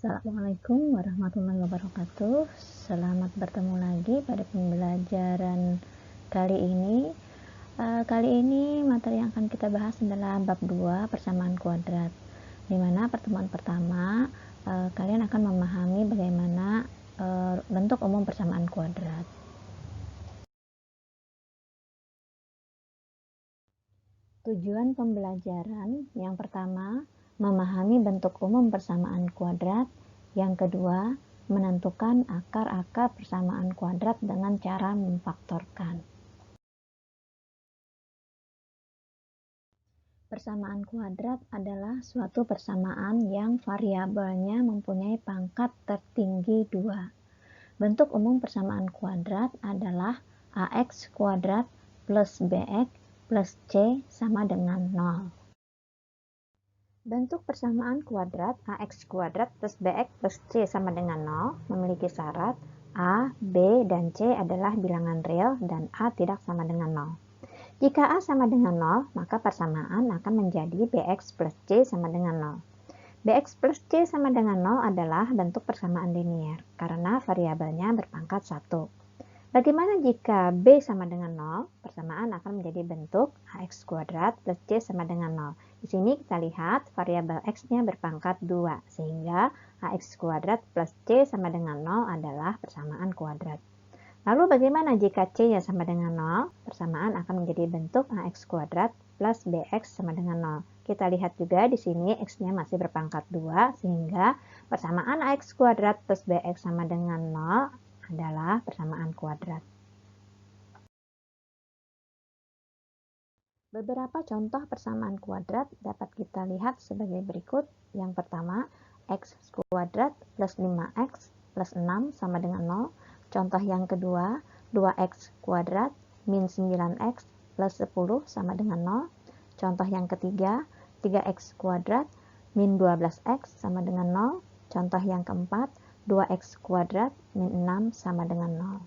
Assalamualaikum warahmatullahi wabarakatuh. Selamat bertemu lagi pada pembelajaran kali ini. Kali ini materi yang akan kita bahas adalah bab 2 persamaan kuadrat, di mana pertemuan pertama kalian akan memahami bagaimana bentuk umum persamaan kuadrat. Tujuan pembelajaran yang pertama, memahami bentuk umum persamaan kuadrat. Yang kedua, menentukan akar-akar persamaan kuadrat dengan cara memfaktorkan. Persamaan kuadrat adalah suatu persamaan yang variabelnya mempunyai pangkat tertinggi 2. Bentuk umum persamaan kuadrat adalah ax kuadrat plus bx plus c sama dengan 0. Bentuk persamaan kuadrat ax kuadrat plus bx plus c sama dengan 0 memiliki syarat a, b, dan c adalah bilangan real dan a tidak sama dengan 0. Jika a sama dengan 0, maka persamaan akan menjadi bx plus c sama dengan 0. Bx plus c sama dengan 0 adalah bentuk persamaan linier karena variabelnya berpangkat 1. Bagaimana jika b sama dengan 0? Persamaan akan menjadi bentuk ax kuadrat plus c sama dengan 0. Di sini kita lihat variabel x-nya berpangkat 2, sehingga ax kuadrat plus c sama dengan 0 adalah persamaan kuadrat. Lalu bagaimana jika c-nya sama dengan 0? Persamaan akan menjadi bentuk ax kuadrat plus bx sama dengan 0. Kita lihat juga di sini x-nya masih berpangkat 2, sehingga persamaan ax kuadrat plus bx sama dengan 0 adalah persamaan kuadrat. Beberapa contoh persamaan kuadrat dapat kita lihat sebagai berikut. Yang pertama, x kuadrat plus 5x plus 6 sama dengan 0. Contoh yang kedua, 2x kuadrat min 9x plus 10 sama dengan 0. Contoh yang ketiga, 3x kuadrat min 12x sama dengan 0. Contoh yang keempat, 2x kuadrat min 6 sama dengan 0.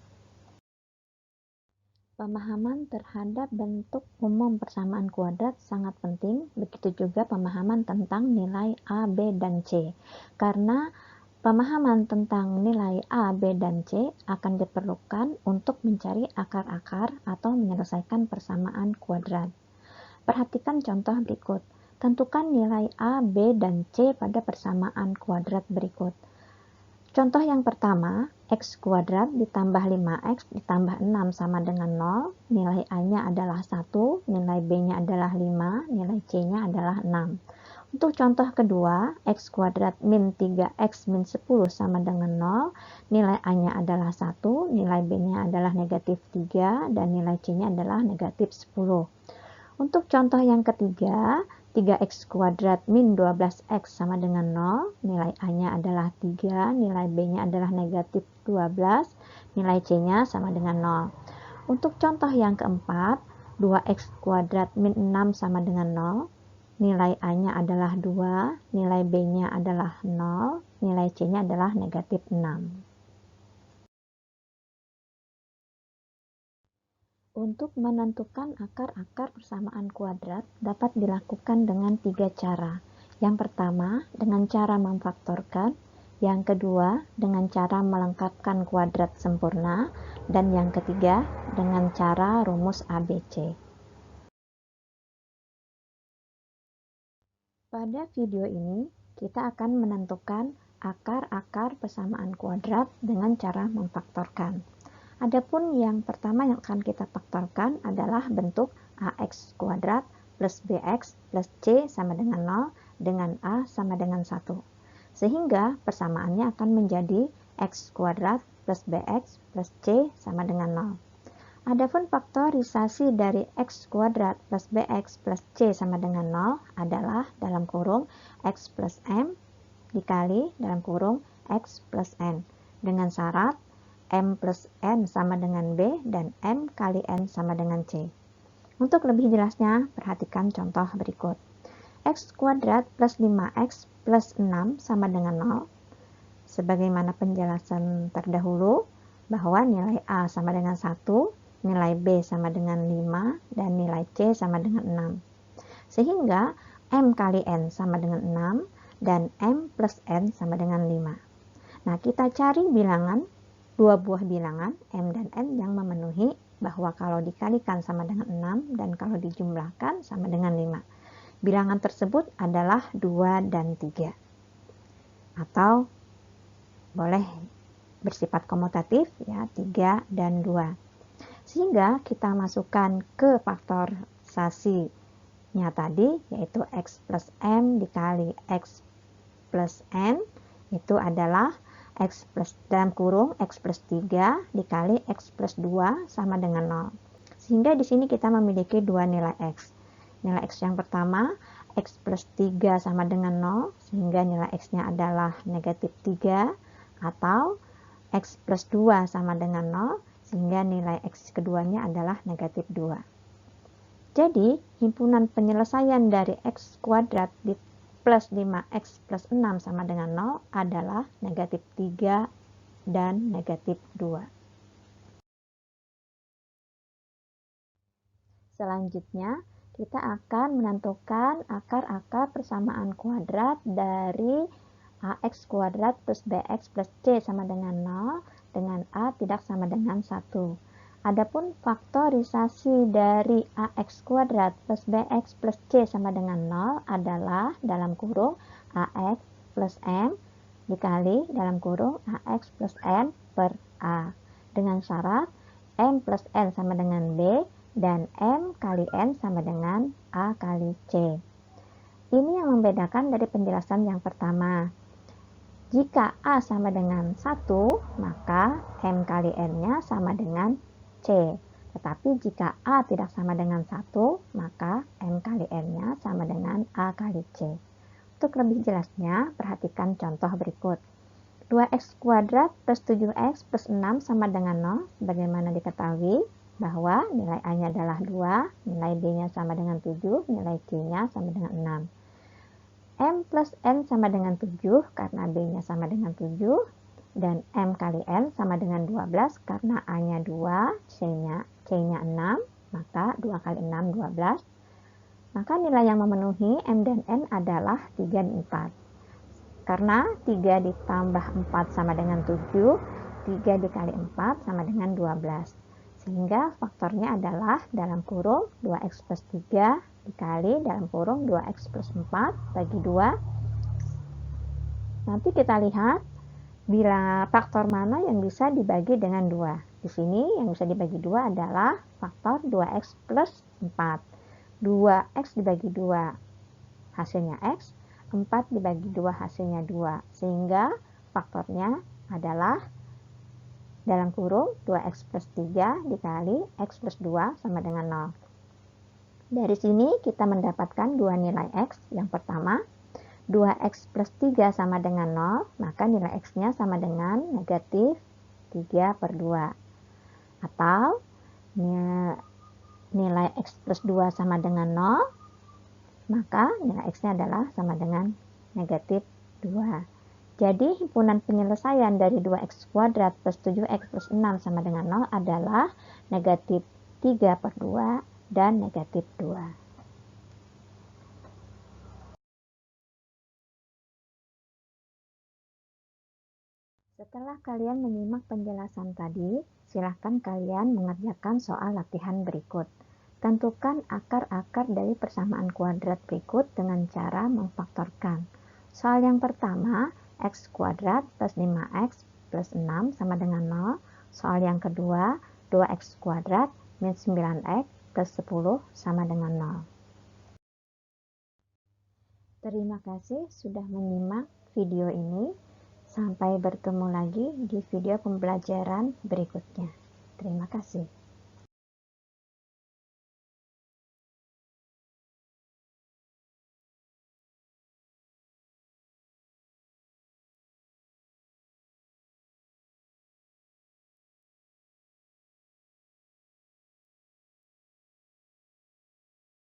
Pemahaman terhadap bentuk umum persamaan kuadrat sangat penting, begitu juga pemahaman tentang nilai A, B, dan C. Karena pemahaman tentang nilai A, B, dan C akan diperlukan untuk mencari akar-akar atau menyelesaikan persamaan kuadrat. Perhatikan contoh berikut. Tentukan nilai A, B, dan C pada persamaan kuadrat berikut. Contoh yang pertama, x kuadrat ditambah 5x ditambah 6 sama dengan 0, nilai A-nya adalah 1, nilai B-nya adalah 5, nilai C-nya adalah 6. Untuk contoh kedua, x kuadrat min 3x min 10 sama dengan 0, nilai A-nya adalah 1, nilai B-nya adalah negatif 3, dan nilai C-nya adalah negatif 10. Untuk contoh yang ketiga, 3x kuadrat min 12x sama dengan 0, nilai A-nya adalah 3, nilai B-nya adalah negatif 12, nilai C-nya sama dengan 0. Untuk contoh yang keempat, 2x kuadrat min 6 sama dengan 0, nilai A-nya adalah 2, nilai B-nya adalah 0, nilai C-nya adalah negatif 6. Untuk menentukan akar-akar persamaan kuadrat dapat dilakukan dengan 3 cara. Yang pertama, dengan cara memfaktorkan. Yang kedua, dengan cara melengkapkan kuadrat sempurna. Dan yang ketiga, dengan cara rumus ABC. Pada video ini, kita akan menentukan akar-akar persamaan kuadrat dengan cara memfaktorkan. Adapun yang pertama yang akan kita faktorkan adalah bentuk ax kuadrat plus bx plus c sama dengan 0 dengan a sama dengan 1. Sehingga persamaannya akan menjadi x kuadrat plus bx plus c sama dengan 0. Adapun faktorisasi dari x kuadrat plus bx plus c sama dengan 0 adalah dalam kurung x plus m dikali dalam kurung x plus n dengan syarat m plus n sama dengan b dan m kali n sama dengan c. Untuk lebih jelasnya, perhatikan contoh berikut. X kuadrat plus 5x plus 6 sama dengan 0. Sebagaimana penjelasan terdahulu, bahwa nilai A sama dengan 1, nilai B sama dengan 5, dan nilai C sama dengan 6. Sehingga m kali n sama dengan 6, dan M plus N sama dengan 5. Nah, kita cari bilangan, dua buah bilangan M dan N yang memenuhi bahwa kalau dikalikan sama dengan 6 dan kalau dijumlahkan sama dengan 5. Bilangan tersebut adalah 2 dan 3. Atau boleh bersifat komutatif ya, 3 dan 2. Sehingga kita masukkan ke faktorisasinya tadi, yaitu X plus M dikali X plus N, itu adalah X plus dalam kurung X plus 3 dikali X plus 2 sama dengan 0. Sehingga di sini kita memiliki dua nilai X. Nilai X yang pertama, X plus 3 sama dengan 0, sehingga nilai X-nya adalah negatif 3, atau X plus 2 sama dengan 0, sehingga nilai X keduanya adalah negatif 2. Jadi, himpunan penyelesaian dari X kuadrat di plus 5X plus 6 sama dengan 0 adalah negatif 3 dan negatif 2. Selanjutnya, kita akan menentukan akar-akar persamaan kuadrat dari AX kuadrat plus BX plus C sama dengan 0 dengan A tidak sama dengan 1. Adapun faktorisasi dari AX kuadrat plus BX plus C sama dengan 0 adalah dalam kurung AX plus M dikali dalam kurung AX plus N per A. Dengan syarat M plus N sama dengan B dan M kali N sama dengan A kali C. Ini yang membedakan dari penjelasan yang pertama. Jika A sama dengan 1, maka M kali N-nya sama dengan C. Tetapi jika A tidak sama dengan 1, maka M kali N-nya sama dengan A kali C. Untuk lebih jelasnya, perhatikan contoh berikut. 2x kuadrat plus 7x plus 6 sama dengan 0. Bagaimana diketahui bahwa nilai A-nya adalah 2, nilai B-nya sama dengan 7, nilai C-nya sama dengan 6. M plus N sama dengan 7 karena B-nya sama dengan 7, dan M kali N sama dengan 12 karena A-nya 2, C-nya 6, maka 2 kali 6, 12. Maka nilai yang memenuhi M dan N adalah 3 dan 4. Karena 3 ditambah 4 sama dengan 7, 3 dikali 4 sama dengan 12. Sehingga faktornya adalah dalam kurung 2x plus 3 dikali dalam kurung 2x plus 4 bagi 2. Nanti kita lihat bila faktor mana yang bisa dibagi dengan 2. Di sini yang bisa dibagi 2 adalah faktor 2x plus 4. 2x dibagi 2 hasilnya x, 4 dibagi 2 hasilnya 2. Sehingga faktornya adalah dalam kurung 2x plus 3 dikali x plus 2 sama dengan 0. Dari sini kita mendapatkan dua nilai x. Yang pertama, 2x plus 3 sama dengan 0, maka nilai x-nya sama dengan negatif 3 per 2. Atau nilai x plus 2 sama dengan 0, maka nilai x-nya adalah sama dengan negatif 2. Jadi, himpunan penyelesaian dari 2x kuadrat plus 7x plus 6 sama dengan 0 adalah negatif 3 per 2 dan negatif 2. Setelah kalian menyimak penjelasan tadi, silahkan kalian mengerjakan soal latihan berikut. Tentukan akar-akar dari persamaan kuadrat berikut dengan cara memfaktorkan. Soal yang pertama, x kuadrat plus 5x plus 6 sama dengan 0. Soal yang kedua, 2x kuadrat minus 9x plus 10 sama dengan 0. Terima kasih sudah menyimak video ini. Sampai bertemu lagi di video pembelajaran berikutnya. Terima kasih.